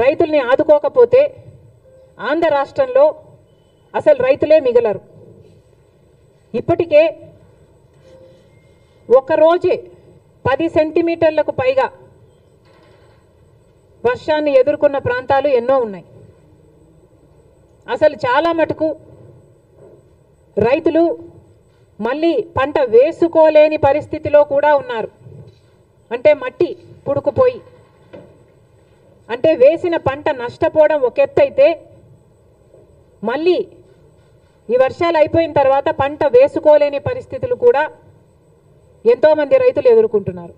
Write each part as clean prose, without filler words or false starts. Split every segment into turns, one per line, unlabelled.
రైతుల్ని ఆదుకోకపోతే ఆంధ్ర రాష్ట్రంలో అసలు రైతులే మిగలరు. ఇప్పటికే ఒక్కరోజే 10 సెంటీమీటర్లకు పైగా వర్షాన్ని ఎదుర్కొన్న ప్రాంతాలు ఎన్నో ఉన్నాయి. అసలు చాలా మటుకు రైతులు మళ్ళీ పంట వేసుకోలేని పరిస్థితిలో కూడా ఉన్నారు. అంటే మట్టి పుడుకుపోయి, అంటే వేసిన పంట నష్టపోవడం ఒక ఎత్తు అయితే, మళ్ళీ ఈ వర్షాలు అయిపోయిన తర్వాత పంట వేసుకోలేని పరిస్థితులు కూడా ఎంతోమంది రైతులు ఎదుర్కొంటున్నారు.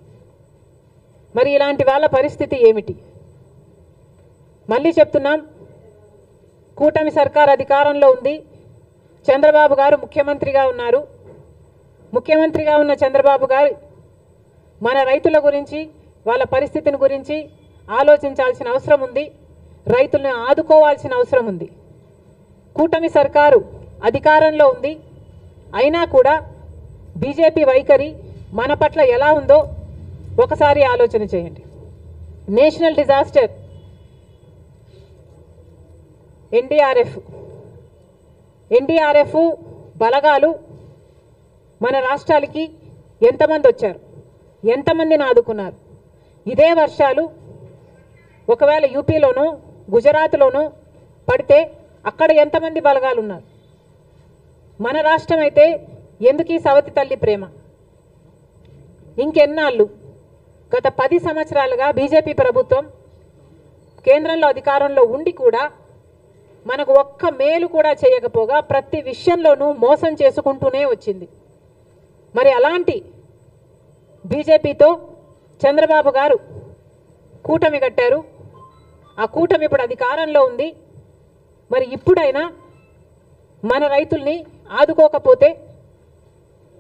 మరి ఇలాంటి వాళ్ళ పరిస్థితి ఏమిటి? మళ్ళీ చెప్తున్నాం, కూటమి సర్కార్ అధికారంలో ఉంది. చంద్రబాబు గారు ముఖ్యమంత్రిగా ఉన్నారు. ముఖ్యమంత్రిగా ఉన్న చంద్రబాబు గారు మన రైతుల గురించి, వాళ్ళ పరిస్థితిని గురించి ఆలోచించాల్సిన అవసరం ఉంది. రైతులను ఆదుకోవాల్సిన అవసరం ఉంది. కూటమి సర్కారు అధికారంలో ఉంది. అయినా కూడా బీజేపీ వైఖరి మన పట్ల ఎలా ఉందో ఒకసారి ఆలోచన చేయండి. నేషనల్ డిజాస్టర్ ఎన్డీఆర్ఎఫ్ బలగాలు మన రాష్ట్రాలకి ఎంతమంది వచ్చారు, ఎంతమందిని ఆదుకున్నారు? ఇదే వర్షాలు ఒకవేళ యూపీలోనో గుజరాత్లోనో పడితే అక్కడ ఎంతమంది బలగాలు ఉన్నారు? మన రాష్ట్రం అయితే ఎందుకు ఈ సవతి తల్లి ప్రేమ? ఇంకెన్నాళ్ళు? గత 10 సంవత్సరాలుగా బీజేపీ ప్రభుత్వం కేంద్రంలో అధికారంలో ఉండి కూడా మనకు ఒక్క మేలు కూడా చేయకపోగా ప్రతి విషయంలోనూ మోసం చేసుకుంటూనే వచ్చింది. మరి అలాంటి బీజేపీతో చంద్రబాబు గారు కూటమి కట్టారు. ఆ కూటమి ఇప్పుడు అధికారంలో ఉంది. మరి ఇప్పుడైనా మన రైతుల్ని ఆదుకోకపోతే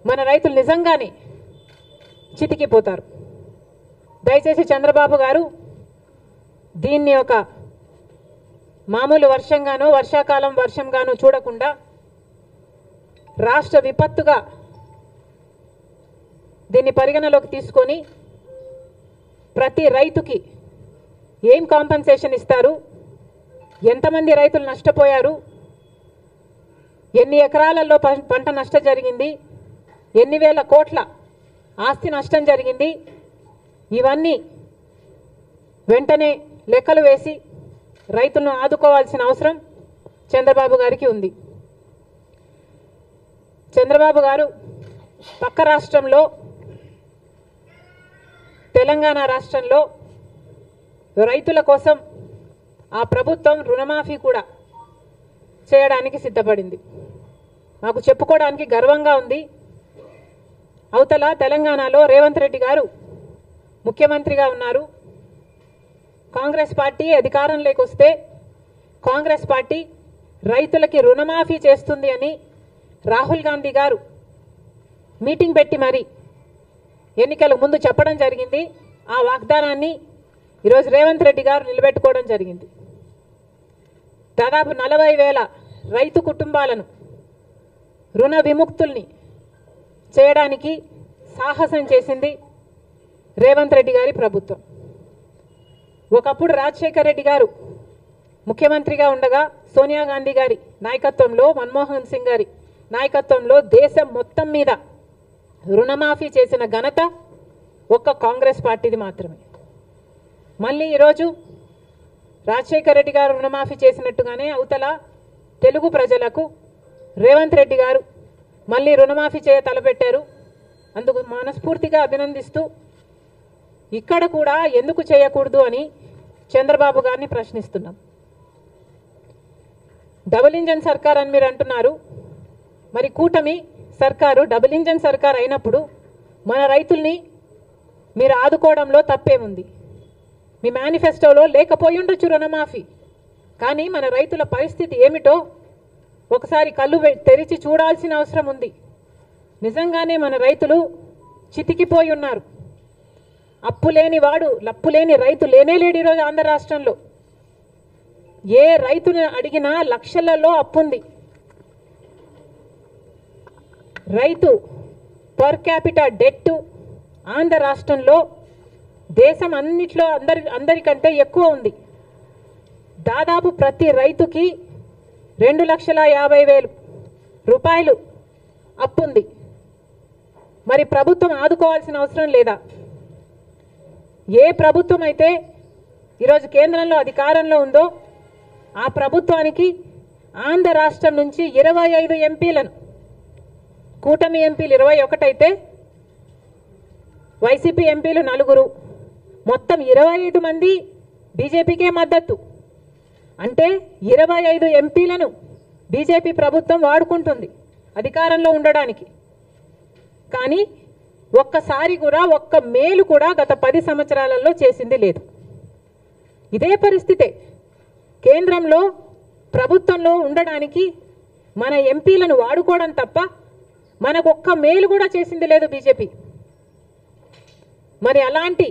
మన రైతులు నిజంగానే చితికిపోతారు. దయచేసి చంద్రబాబు గారు దీన్ని ఒక మామూలు వర్షంగానో వర్షాకాలం వర్షంగానో చూడకుండా రాష్ట్ర విపత్తుగా దీన్ని పరిగణలోకి తీసుకొని ప్రతి రైతుకి ఏం కాంపెన్సేషన్ ఇస్తారు, ఎంతమంది రైతులు నష్టపోయారు, ఎన్ని ఎకరాలలో పంట నష్టం జరిగింది, ఎన్ని వేల కోట్ల ఆస్తి నష్టం జరిగింది, ఇవన్నీ వెంటనే లెక్కలు వేసి రైతులను ఆదుకోవాల్సిన అవసరం చంద్రబాబు గారికి ఉంది. చంద్రబాబు గారు పక్క రాష్ట్రంలో తెలంగాణ రాష్ట్రంలో రైతుల కోసం ఆ ప్రభుత్వం రుణమాఫీ కూడా చేయడానికి సిద్ధపడింది. మాకు చెప్పుకోవడానికి గర్వంగా ఉంది. అవతల తెలంగాణలో రేవంత్ రెడ్డి గారు ముఖ్యమంత్రిగా ఉన్నారు. కాంగ్రెస్ పార్టీ అధికారంలోకి వస్తే కాంగ్రెస్ పార్టీ రైతులకి రుణమాఫీ చేస్తుంది అని రాహుల్ గాంధీ గారు మీటింగ్ పెట్టి మరి ఎన్నికల ముందు చెప్పడం జరిగింది. ఆ వాగ్దానాన్ని ఈరోజు రేవంత్ రెడ్డి గారు నిలబెట్టుకోవడం జరిగింది. దాదాపు 40,000 రైతు కుటుంబాలను రుణ విముక్తుల్ని చేయడానికి సాహసం చేసింది రేవంత్ రెడ్డి గారి ప్రభుత్వం. ఒకప్పుడు రాజశేఖర్ రెడ్డి గారు ముఖ్యమంత్రిగా ఉండగా సోనియా గాంధీ గారి నాయకత్వంలో, మన్మోహన్ సింగ్ గారి నాయకత్వంలో దేశం మొత్తం మీద రుణమాఫీ చేసిన ఘనత ఒక్క కాంగ్రెస్ పార్టీది మాత్రమే. మళ్ళీ ఈరోజు రాజశేఖర్ రెడ్డి గారు రుణమాఫీ చేసినట్టుగానే అవతల తెలుగు ప్రజలకు రేవంత్ రెడ్డి గారు మళ్ళీ రుణమాఫీ చేయ తలపెట్టారు. అందుకు మనస్ఫూర్తిగా అభినందిస్తూ ఇక్కడ కూడా ఎందుకు చేయకూడదు అని చంద్రబాబు గారిని ప్రశ్నిస్తున్నాం. డబుల్ ఇంజన్ సర్కార్ అని మీరు అంటున్నారు. మరి కూటమి సర్కారు డబుల్ ఇంజన్ సర్కార్ అయినప్పుడు మన రైతుల్ని మీరు ఆదుకోవడంలో తప్పేముంది? మీ మేనిఫెస్టోలో లేకపోయి ఉండొచ్చు రుణమాఫీ, కానీ మన రైతుల పరిస్థితి ఏమిటో ఒకసారి కళ్ళు తెరిచి చూడాల్సిన అవసరం ఉంది. నిజంగానే మన రైతులు చితికిపోయి ఉన్నారు. అప్పు లేని వాడు లప్పు లేని రైతు లేనే లేడు ఈరోజు ఆంధ్ర రాష్ట్రంలో. ఏ రైతుని అడిగినా లక్షలలో అప్పుంది. రైతు పర్ క్యాపిటల్ డెట్ ఆంధ్ర రాష్ట్రంలో దేశం అన్నిట్లో అందరికంటే ఎక్కువ ఉంది. దాదాపు ప్రతి రైతుకి 2,50,000 రూపాయలు అప్పుంది. మరి ప్రభుత్వం ఆదుకోవాల్సిన అవసరం లేదా? ఏ ప్రభుత్వం అయితే ఈరోజు కేంద్రంలో అధికారంలో ఉందో ఆ ప్రభుత్వానికి ఆంధ్ర రాష్ట్రం నుంచి 25 ఎంపీలను, కూటమి ఎంపీలు 21 అయితే వైసీపీ ఎంపీలు 4, మొత్తం 25 మంది బీజేపీకే మద్దతు. అంటే 25 ఎంపీలను బీజేపీ ప్రభుత్వం వాడుకుంటుంది అధికారంలో ఉండడానికి. కానీ ఒక్కసారి కూడా ఒక్క మేలు కూడా గత 10 సంవత్సరాలలో చేసింది లేదు. ఇదే పరిస్థితే కేంద్రంలో ప్రభుత్వంలో ఉండడానికి మన ఎంపీలను వాడుకోవడం తప్ప మనకు ఒక్క మేలు కూడా చేసింది లేదు బీజేపీ. మరి అలాంటి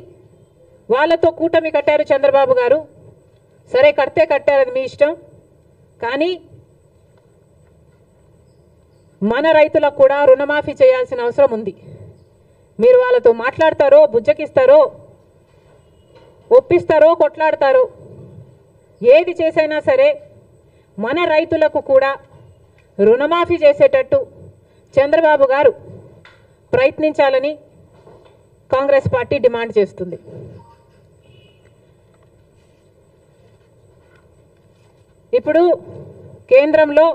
వాళ్ళతో కూటమి కట్టారు చంద్రబాబు గారు. సరే, కడితే కట్టారు, అది మీ ఇష్టం. కానీ మన రైతులకు కూడా రుణమాఫీ చేయాల్సిన అవసరం ఉంది. మీరు వాళ్ళతో మాట్లాడతారో, బుజ్జకిస్తారో, ఒప్పిస్తారో, కొట్లాడతారో, ఏది చేసైనా సరే మన రైతులకు కూడా రుణమాఫీ చేసేటట్టు చంద్రబాబు గారు ప్రయత్నించాలని కాంగ్రెస్ పార్టీ డిమాండ్ చేస్తుంది. ఇప్పుడు కేంద్రంలో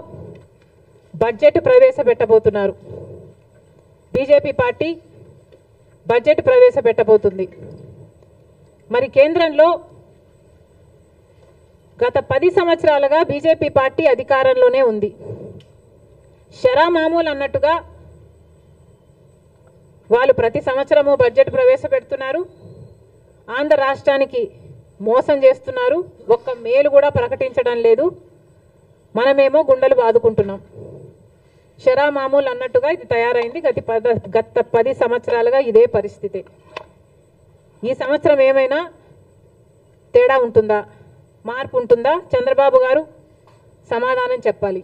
బడ్జెట్ ప్రవేశపెట్టబోతున్నారు. బీజేపీ పార్టీ బడ్జెట్ ప్రవేశపెట్టబోతుంది. మరి కేంద్రంలో గత 10 సంవత్సరాలుగా బీజేపీ పార్టీ అధికారంలోనే ఉంది. షరా మామూలు అన్నట్టుగా వాళ్ళు ప్రతి సంవత్సరము బడ్జెట్ ప్రవేశపెడుతున్నారు. ఆంధ్ర రాష్ట్రానికి మోసం చేస్తున్నారు. ఒక్క మేలు కూడా ప్రకటించడం లేదు. మనమేమో గుండెలు బాదుకుంటున్నాం. షరా మామూలు అన్నట్టుగా ఇది తయారైంది. గత 10 సంవత్సరాలుగా ఇదే పరిస్థితి. ఈ సంవత్సరం ఏమైనా తేడా ఉంటుందా, మార్పు ఉంటుందా? చంద్రబాబు గారు సమాధానం చెప్పాలి.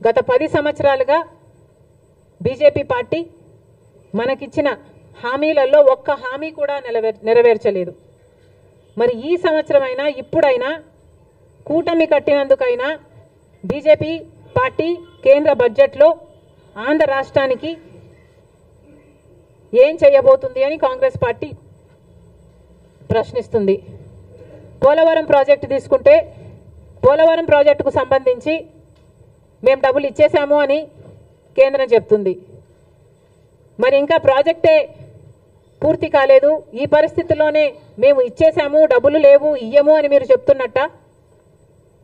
గత 10 సంవత్సరాలుగా బీజేపీ పార్టీ మనకిచ్చిన హామీలలో ఒక్క హామీ కూడా నెరవేర్చలేదు. మరి ఈ సంవత్సరమైనా, ఇప్పుడైనా, కూటమి కట్టినందుకైనా బీజేపీ పార్టీ కేంద్ర బడ్జెట్లో ఆంధ్ర రాష్ట్రానికి ఏం చేయబోతుంది అని కాంగ్రెస్ పార్టీ ప్రశ్నిస్తుంది. పోలవరం ప్రాజెక్టు తీసుకుంటే పోలవరం ప్రాజెక్టుకు సంబంధించి మేము డబ్బులు ఇచ్చేసాము అని కేంద్రం చెప్తుంది. మరి ఇంకా ప్రాజెక్టే పూర్తి కాలేదు. ఈ పరిస్థితుల్లోనే మేము ఇచ్చేసాము, డబ్బులు లేవు, ఇయ్యము అని మీరు చెప్తున్నట్ట.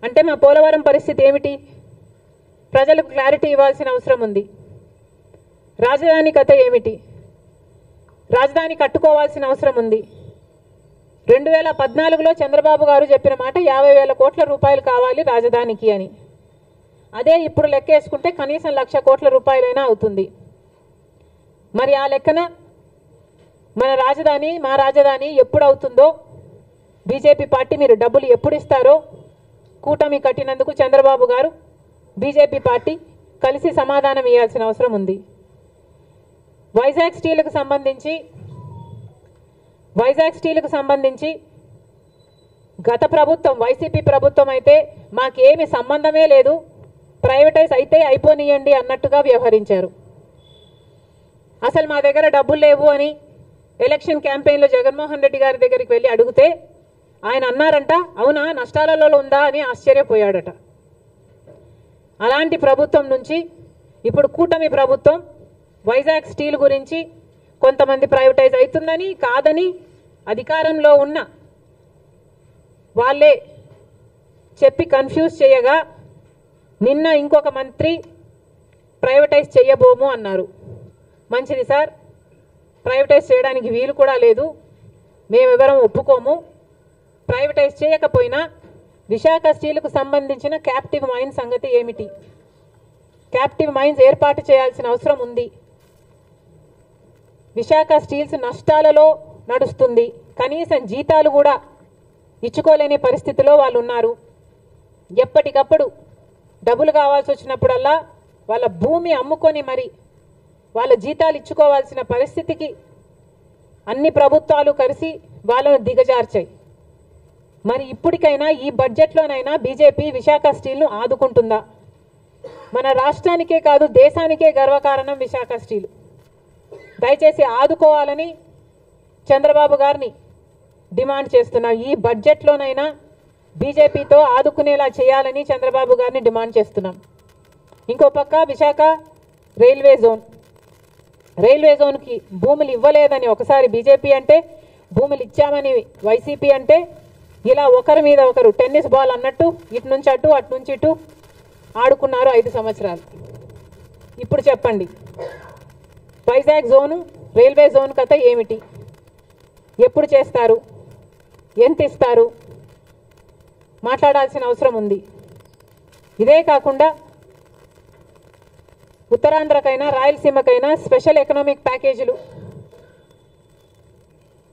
అంటే మా పోలవరం పరిస్థితి ఏమిటి? ప్రజలకు క్లారిటీ ఇవ్వాల్సిన అవసరం ఉంది. రాజధాని కథ ఏమిటి? రాజధాని కట్టుకోవాల్సిన అవసరం ఉంది. 2014లో చంద్రబాబు గారు చెప్పిన మాట 50,000 కోట్ల రూపాయలు కావాలి రాజధానికి అని. అదే ఇప్పుడు లెక్కేసుకుంటే కనీసం 1,00,000 కోట్ల రూపాయలైనా అవుతుంది. మరి ఆ లెక్కన మా రాజధాని ఎప్పుడు అవుతుందో, బీజేపీ పార్టీ మీరు డబ్బులు ఎప్పుడు ఇస్తారో కూటమి కట్టినందుకు చంద్రబాబు గారు, బీజేపీ పార్టీ కలిసి సమాధానం ఇవ్వాల్సిన అవసరం ఉంది. వైజాగ్ స్టీల్కు సంబంధించి గత ప్రభుత్వం, వైసీపీ ప్రభుత్వం అయితే మాకేమి సంబంధమే లేదు, ప్రైవేటైజ్ అయితే అయిపోనియండి అన్నట్టుగా వ్యవహరించారు. అసలు మా దగ్గర డబ్బులు లేవు అని ఎలక్షన్ క్యాంపెయిన్లో జగన్మోహన్ రెడ్డి గారి దగ్గరికి వెళ్ళి అడిగితే ఆయన అన్నారంట, అవునా నష్టాలలో ఉందా అని ఆశ్చర్యపోయాడట. అలాంటి ప్రభుత్వం నుంచి ఇప్పుడు కూటమి ప్రభుత్వం వైజాగ్ స్టీల్ గురించి కొంతమంది ప్రైవేటైజ్ అవుతుందని, కాదని అధికారంలో ఉన్న వాళ్ళే చెప్పి కన్ఫ్యూజ్ చేయగా నిన్న ఇంకొక మంత్రి ప్రైవేటైజ్ చేయబోము అన్నారు. మంచిది సార్, ప్రైవేటైజ్ చేయడానికి వీలు కూడా లేదు, మేమెవరం ఒప్పుకోము. ప్రైవేటైజ్ చేయకపోయినా విశాఖ స్టీల్కు సంబంధించిన క్యాప్టివ్ మైన్స్ సంగతి ఏమిటి? క్యాప్టివ్ మైన్స్ ఏర్పాటు చేయాల్సిన అవసరం ఉంది. విశాఖ స్టీల్స్ నష్టాలలో నడుస్తుంది. కనీసం జీతాలు కూడా ఇచ్చుకోలేని పరిస్థితిలో వాళ్ళు ఉన్నారు. ఎప్పటికప్పుడు డబ్బులు కావాల్సి వచ్చినప్పుడల్లా వాళ్ళ భూమి అమ్ముకొని మరి వాళ్ళ జీతాలు ఇచ్చుకోవాల్సిన పరిస్థితికి అన్ని ప్రభుత్వాలు కలిసి వాళ్ళను దిగజార్చాయి. మరి ఇప్పటికైనా ఈ బడ్జెట్లోనైనా బీజేపీ విశాఖ స్టీల్ను ఆదుకుంటుందా? మన రాష్ట్రానికే కాదు దేశానికే గర్వకారణం విశాఖ స్టీల్. దయచేసి ఆదుకోవాలని చంద్రబాబు గారిని డిమాండ్ చేస్తున్నాం. ఈ బడ్జెట్లోనైనా బీజేపీతో ఆదుకునేలా చేయాలని చంద్రబాబు గారిని డిమాండ్ చేస్తున్నాం. ఇంకో పక్క విశాఖ రైల్వే జోన్కి భూములు ఇవ్వలేదని ఒకసారి బీజేపీ అంటే, భూములు ఇచ్చామని వైసీపీ అంటే, ఇలా ఒకరి మీద ఒకరు టెన్నిస్ బాల్ అన్నట్టు ఇటు నుంచి అటు అటు నుంచి ఇటు ఆడుకున్నారు 5 సంవత్సరాలు. ఇప్పుడు చెప్పండి, వైజాగ్ జోను రైల్వే జోన్ కథ ఏమిటి? ఎప్పుడు చేస్తారు? ఎంత ఇస్తారు? మాట్లాడాల్సిన అవసరం ఉంది. ఇదే కాకుండా ఉత్తరాంధ్రకైనా రాయలసీమకైనా స్పెషల్ ఎకనామిక్ ప్యాకేజీలు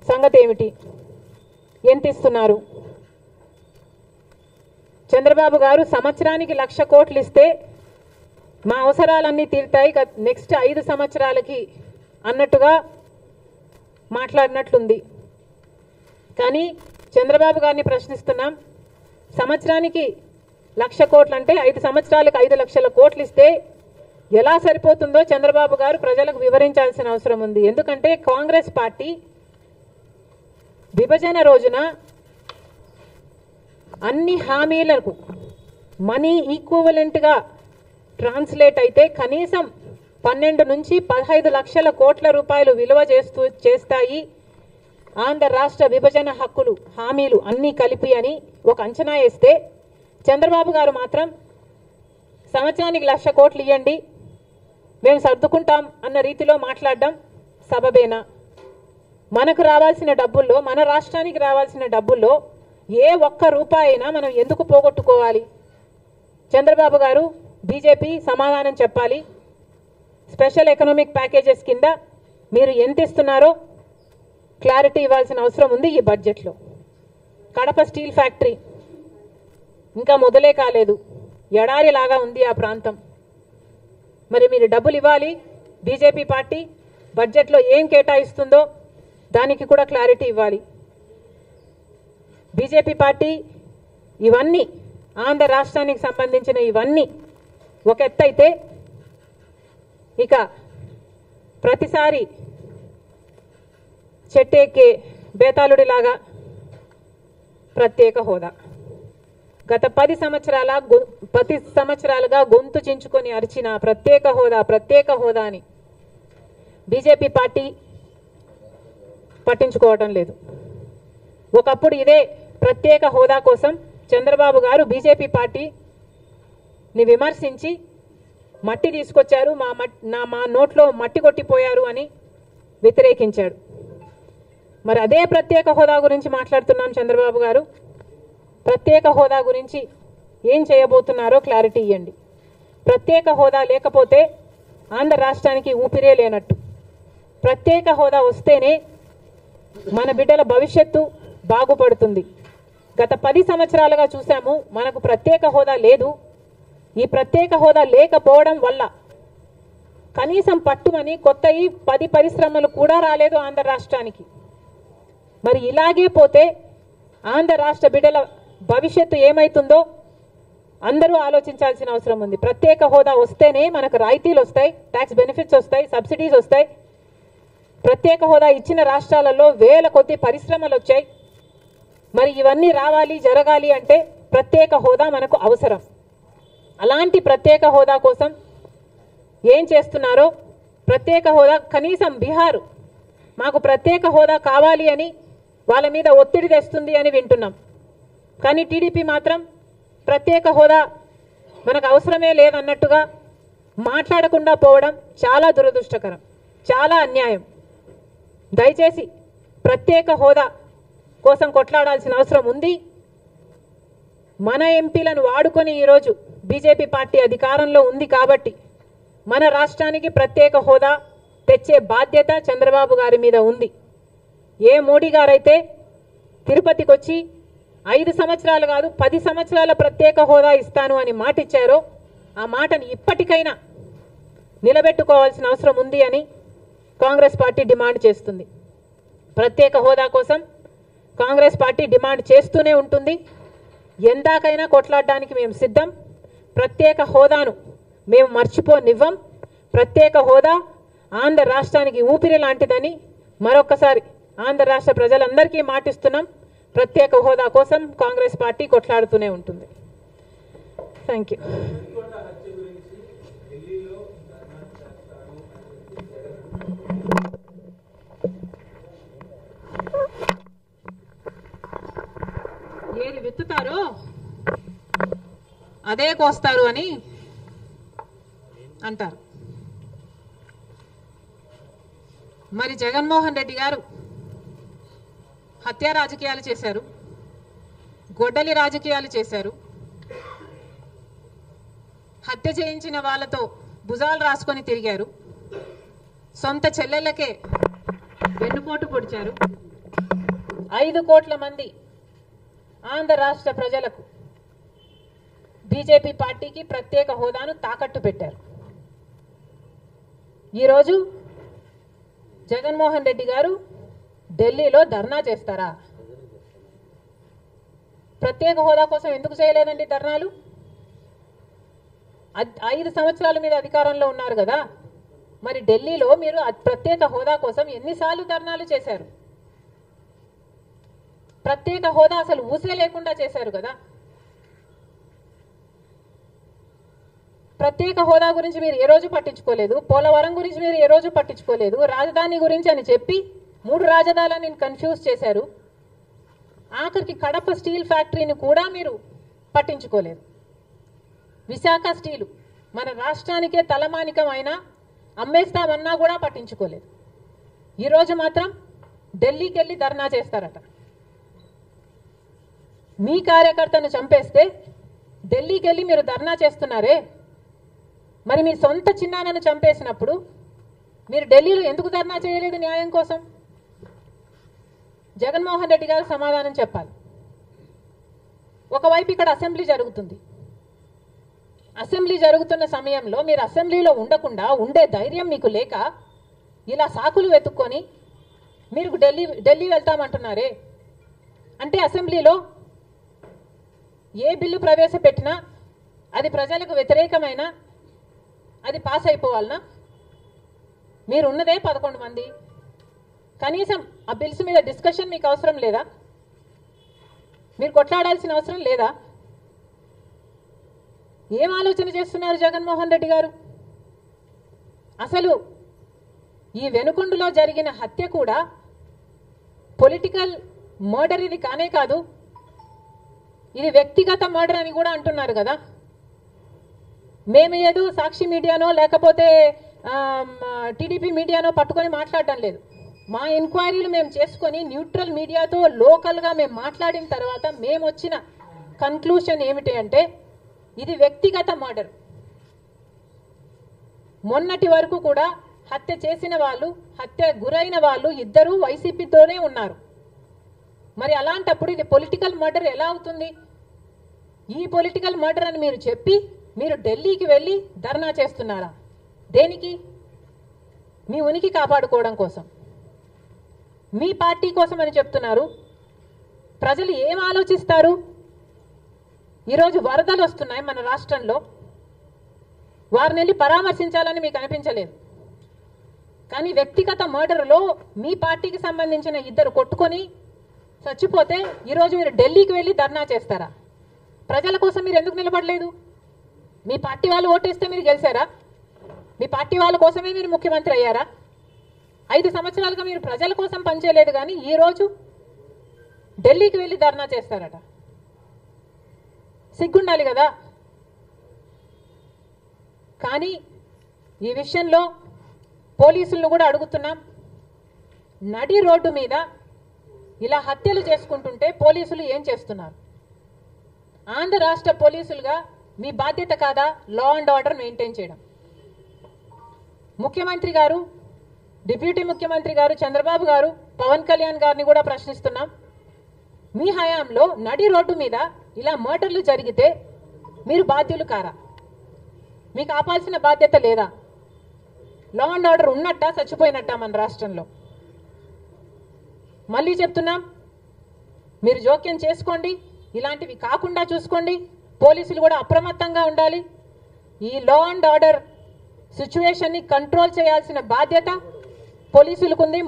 సంగతి ఏమిటి? ఎంత ఇస్తున్నారు? చంద్రబాబు గారు సంవత్సరానికి 1,00,000 కోట్లు ఇస్తే మా అవసరాలన్నీ తీరుతాయి నెక్స్ట్ 5 సంవత్సరాలకి అన్నట్టుగా మాట్లాడినట్లుంది. కానీ చంద్రబాబు గారిని ప్రశ్నిస్తున్నాం, సంవత్సరానికి 1,00,000 కోట్లు అంటే 5 సంవత్సరాలకు 5,00,000 కోట్లు ఇస్తే ఎలా సరిపోతుందో చంద్రబాబు గారు ప్రజలకు వివరించాల్సిన అవసరం ఉంది. ఎందుకంటే కాంగ్రెస్ పార్టీ విభజన రోజున అన్ని హామీలకు మనీ ఈక్వివలెంట్గా ట్రాన్స్లేట్ అయితే కనీసం 12 నుంచి 15 లక్షల కోట్ల రూపాయలు విలువ చేస్తాయి ఆంధ్ర రాష్ట్ర విభజన హక్కులు హామీలు అన్నీ కలిపి అని ఒక అంచనా వేస్తే, చంద్రబాబు గారు మాత్రం సంవత్సరానికి 1,00,000 కోట్లు ఇవ్వండి మేము సర్దుకుంటాం అన్న రీతిలో మాట్లాడడం సబబేనా? మనకు రావాల్సిన డబ్బుల్లో, మన రాష్ట్రానికి రావాల్సిన డబ్బుల్లో ఏ ఒక్క రూపాయి అయినా మనం ఎందుకు పోగొట్టుకోవాలి? చంద్రబాబు గారు బీజేపీ సమాధానం చెప్పాలి. స్పెషల్ ఎకనామిక్ ప్యాకేజెస్ కింద మీరు ఎంత ఇస్తున్నారో క్లారిటీ ఇవ్వాల్సిన అవసరం ఉంది ఈ బడ్జెట్లో. కడప స్టీల్ ఫ్యాక్టరీ ఇంకా మొదలే కాలేదు, ఎడారిలాగా ఉంది ఆ ప్రాంతం. మరి మీరు డబ్బులు ఇవ్వాలి. బీజేపీ పార్టీ బడ్జెట్లో ఏం కేటాయిస్తుందో దానికి కూడా క్లారిటీ ఇవ్వాలి. బీజేపీ పార్టీ ఇవన్నీ ఆంధ్ర రాష్ట్రానికి సంబంధించిన ఇవన్నీ ఒక ఎత్తైతే, ఇక ప్రతిసారి చెట్టెక్కే బేతాళుడిలాగా ప్రత్యేక హోదా గత 10 సంవత్సరాలుగా గొంతు చించుకొని అరిచిన ప్రత్యేక హోదా అని బీజేపీ పార్టీ పట్టించుకోవటం లేదు. ఒకప్పుడు ఇదే ప్రత్యేక హోదా కోసం చంద్రబాబు గారు బీజేపీ పార్టీని విమర్శించి మట్టి తీసుకొచ్చారు, మా నోట్లో మట్టి కొట్టిపోయారు అని వ్యతిరేకించాడు. మరి అదే ప్రత్యేక హోదా గురించి మాట్లాడుతున్నాం. చంద్రబాబు గారు ప్రత్యేక హోదా గురించి ఏం చేయబోతున్నారో క్లారిటీ ఇవ్వండి. ప్రత్యేక హోదా లేకపోతే ఆంధ్ర రాష్ట్రానికి ఊపిరే లేనట్టు. ప్రత్యేక హోదా వస్తేనే మన బిడ్డల భవిష్యత్తు బాగుపడుతుంది. గత 10 సంవత్సరాలుగా చూసాము, మనకు ప్రత్యేక హోదా లేదు. ఈ ప్రత్యేక హోదా లేకపోవడం వల్ల కనీసం పట్టుమని కొత్తవి 10 పరిశ్రమలు కూడా రాలేదు ఆంధ్ర రాష్ట్రానికి. మరి ఇలాగే పోతే ఆంధ్ర రాష్ట్ర బిడ్డల భవిష్యత్తు ఏమైతుందో అందరూ ఆలోచించాల్సిన అవసరం ఉంది. ప్రత్యేక హోదా వస్తేనే మనకు రాయితీలు వస్తాయి, ట్యాక్స్ బెనిఫిట్స్ వస్తాయి, సబ్సిడీస్ వస్తాయి. ప్రత్యేక హోదా ఇచ్చిన రాష్ట్రాలలో వేల కొద్ది పరిశ్రమలు వచ్చాయి. మరి ఇవన్నీ రావాలి, జరగాలి అంటే ప్రత్యేక హోదా మనకు అవసరం. అలాంటి ప్రత్యేక హోదా కోసం ఏం చేస్తున్నారో, ప్రత్యేక హోదా కనీసం బీహారు మాకు ప్రత్యేక హోదా కావాలి అని వాళ్ళ మీద ఒత్తిడి తెస్తుంది అని వింటున్నాం. కానీ టీడీపీ మాత్రం ప్రత్యేక హోదా మనకు అవసరమే లేదన్నట్టుగా మాట్లాడకుండా పోవడం చాలా దురదృష్టకరం, చాలా అన్యాయం. దయచేసి ప్రత్యేక హోదా కోసం కొట్లాడాల్సిన అవసరం ఉంది. మన ఎంపీలను వాడుకొని ఈరోజు బీజేపీ పార్టీ అధికారంలో ఉంది కాబట్టి మన రాష్ట్రానికి ప్రత్యేక హోదా తెచ్చే బాధ్యత చంద్రబాబు గారి మీద ఉంది. ఏ మోడీ గారైతే తిరుపతికి వచ్చి 5 సంవత్సరాలు కాదు 10 సంవత్సరాల ప్రత్యేక హోదా ఇస్తాను అని మాట ఇచ్చారో ఆ మాటను ఇప్పటికైనా నిలబెట్టుకోవాల్సిన అవసరం ఉంది అని కాంగ్రెస్ పార్టీ డిమాండ్ చేస్తుంది. ప్రత్యేక హోదా కోసం కాంగ్రెస్ పార్టీ డిమాండ్ చేస్తూనే ఉంటుంది. ఎందాకైనా కొట్లాడడానికి మేము సిద్ధం. ప్రత్యేక హోదాను మేము మర్చిపోనివ్వం. ప్రత్యేక హోదా ఆంధ్ర రాష్ట్రానికి ఊపిరి లాంటిదని మరొకసారి ఆంధ్ర రాష్ట్ర ప్రజలందరికీ మాటిస్తున్నాం. ప్రత్యేక హోదా కోసం కాంగ్రెస్ పార్టీ కొట్లాడుతూనే ఉంటుంది. Thank you. ఏది విత్తుతారో అదే కోస్తారు అని అంటారు. మరి జగన్మోహన్ రెడ్డి గారు హత్య రాజకీయాలు చేశారు, గొడ్డలి రాజకీయాలు చేశారు. హత్య చేయించిన వాళ్ళతో భుజాలు రాసుకొని తిరిగారు. సొంత చెల్లెళ్ళకే వెన్నుపోటు పొడిచారు. 5 కోట్ల మంది ఆంధ్ర రాష్ట్ర ప్రజలకు బీజేపీ పార్టీకి ప్రత్యేక హోదాను తాకట్టు పెట్టారు. ఈరోజు జగన్మోహన్ రెడ్డి గారు ఢిల్లీలో ధర్నా చేస్తారా? ప్రత్యేక హోదా కోసం ఎందుకు చేయలేదండి ధర్నాలు? 5 సంవత్సరాల మీద అధికారంలో ఉన్నారు కదా. మరి ఢిల్లీలో మీరు ప్రత్యేక హోదా కోసం ఎన్నిసార్లు ధర్నాలు చేశారు? ప్రత్యేక హోదా అసలు ఊసే లేకుండా చేశారు కదా. ప్రత్యేక హోదా గురించి మీరు ఏ రోజు పట్టించుకోలేదు. పోలవరం గురించి మీరు ఏ రోజు పట్టించుకోలేదు. రాజధాని గురించి అని చెప్పి 3 రాజధానులను కన్ఫ్యూజ్ చేశారు. ఆఖరికి కడప స్టీల్ ఫ్యాక్టరీని కూడా మీరు పట్టించుకోలేదు. విశాఖ స్టీలు మన రాష్ట్రానికే తలమానికం అయినా అమ్మేస్తామన్నా కూడా పట్టించుకోలేదు. ఈరోజు మాత్రం ఢిల్లీకి వెళ్ళి ధర్నా చేస్తారట. మీ కార్యకర్తను చంపేస్తే ఢిల్లీకి వెళ్ళి మీరు ధర్నా చేస్తున్నారే, మరి మీ సొంత చిన్నాన్నను చంపేసినప్పుడు మీరు ఢిల్లీలో ఎందుకు ధర్నా చేయలేదు న్యాయం కోసం? జగన్మోహన్ రెడ్డి గారు సమాధానం చెప్పాలి. ఒకవైపు ఇక్కడ అసెంబ్లీ జరుగుతుంది. అసెంబ్లీ జరుగుతున్న సమయంలో మీరు అసెంబ్లీలో ఉండకుండా ఉండే ధైర్యం మీకు లేక ఇలా సాకులు వెతుక్కొని మీరు ఢిల్లీ వెళ్తామంటున్నారే. అంటే అసెంబ్లీలో ఏ బిల్లు ప్రవేశపెట్టినా అది ప్రజలకు వ్యతిరేకమైన అది పాస్ అయిపోవాలనా? మీరు ఉన్నదే 11 మంది. కనీసం ఆ బిల్స్ మీద డిస్కషన్ మీకు అవసరం లేదా? మీరు కొట్లాడాల్సిన అవసరం లేదా? ఏం ఆలోచన చేస్తున్నారు జగన్మోహన్ రెడ్డి గారు? అసలు ఈ వెనుకొండలో జరిగిన హత్య కూడా పొలిటికల్ మర్డర్ ఇది కానే కాదు, ఇది వ్యక్తిగత మర్డర్ అని కూడా అంటున్నారు కదా. మేము ఏదో సాక్షి మీడియానో లేకపోతే టీడీపీ మీడియానో పట్టుకొని మాట్లాడడం లేదు. మా ఎంక్వైరీలు మేము చేసుకొని న్యూట్రల్ మీడియాతో లోకల్గా మేము మాట్లాడిన తర్వాత మేము వచ్చిన కన్క్లూషన్ ఏమిటి అంటే ఇది వ్యక్తిగత మర్డర్. మొన్నటి వరకు కూడా హత్య చేసిన వాళ్ళు, హత్య గురైన వాళ్ళు ఇద్దరూ వైసీపీతోనే ఉన్నారు. మరి అలాంటప్పుడు ఇది పొలిటికల్ మర్డర్ ఎలా అవుతుంది? ఈ పొలిటికల్ మర్డర్ అని మీరు చెప్పి మీరు ఢిల్లీకి వెళ్ళి ధర్నా చేస్తున్నారా? దేనికి? మీ ఉనికి కాపాడుకోవడం కోసం, మీ పార్టీ కోసం అని చెప్తున్నారు. ప్రజలు ఏం ఆలోచిస్తారు? ఈరోజు వరదలు వస్తున్నాయి మన రాష్ట్రంలో, వారిని వెళ్ళి పరామర్శించాలని మీకు అనిపించలేదు. కానీ వ్యక్తిగత మర్డర్లో మీ పార్టీకి సంబంధించిన ఇద్దరు కొట్టుకొని చచ్చిపోతే ఈరోజు మీరు ఢిల్లీకి వెళ్ళి ధర్నా చేస్తారా? ప్రజల కోసం మీరు ఎందుకు నిలబడలేదు? మీ పార్టీ వాళ్ళు ఓటేస్తే మీరు గెలిచారా? మీ పార్టీ వాళ్ళ కోసమే మీరు ముఖ్యమంత్రి అయ్యారా? 5 సంవత్సరాలుగా మీరు ప్రజల కోసం పనిచేయలేదు, కానీ ఈరోజు ఢిల్లీకి వెళ్ళి ధర్నా చేస్తారట. సిగ్గుండాలి కదా. కానీ ఈ విషయంలో పోలీసులను కూడా అడుగుతున్నాం. నడి రోడ్డు మీద ఇలా హత్యలు చేసుకుంటుంటే పోలీసులు ఏం చేస్తున్నారు? ఆంధ్ర రాష్ట్ర పోలీసులుగా మీ బాధ్యత కాదా లా అండ్ ఆర్డర్ మెయింటైన్ చేయడం? ముఖ్యమంత్రి గారు, డిప్యూటీ ముఖ్యమంత్రి గారు చంద్రబాబు గారు, పవన్ కళ్యాణ్ గారిని కూడా ప్రశ్నిస్తున్నాం. మీ హయాంలో నడి రోడ్డు మీద ఇలా మర్డర్లు జరిగితే మీరు బాధ్యులు కారా? మీకు ఆపాల్సిన బాధ్యత లేదా? లా అండ్ ఆర్డర్ ఉన్నట్టా చచ్చిపోయినట్టా మన రాష్ట్రంలో? మళ్ళీ చెప్తున్నాం, మీరు జోక్యం చేసుకోండి, ఇలాంటివి కాకుండా చూసుకోండి. పోలీసులు కూడా అప్రమత్తంగా ఉండాలి. ఈ లా అండ్ ఆర్డర్ సిచ్యువేషన్ని కంట్రోల్ చేయాల్సిన బాధ్యత పోలీసులకు ఉంది.